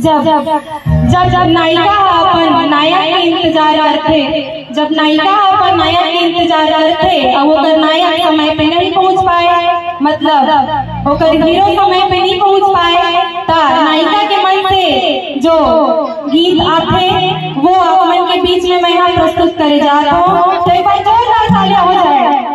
जब जब जब जब नायिका अपन नायक के इंतजार करते, जब नायिका अपन नायक के इंतजार करते और वो नायक समय पे नहीं पहुंच पाए, मतलब वो हीरो समय पे नहीं पहुंच पाए, ता नायिका के मन से जो गीत आते वो मन के बीच में मैं यहाँ प्रस्तुत करे जा रहा हूँ। तो एक बार जोरदार तालियां हो जाए।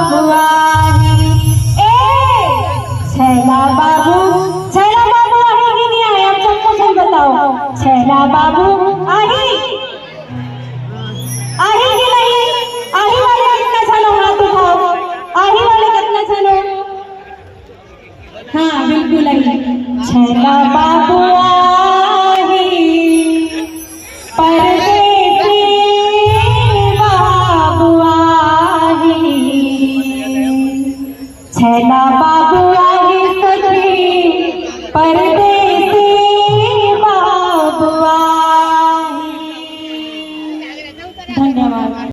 बाबू आहे छैला बाबू आहे कि नहीं आए आप सबको सुन बताओ छैला बाबू आहे कि नहीं आहे वाले कितना छानो हाथ उठाओ आहे वाले कितना छानो हाँ बिल्कुल आहे छैला बाबू आहे परदेसी बाबू आहे छैला बाबू आहे सखी परदेसी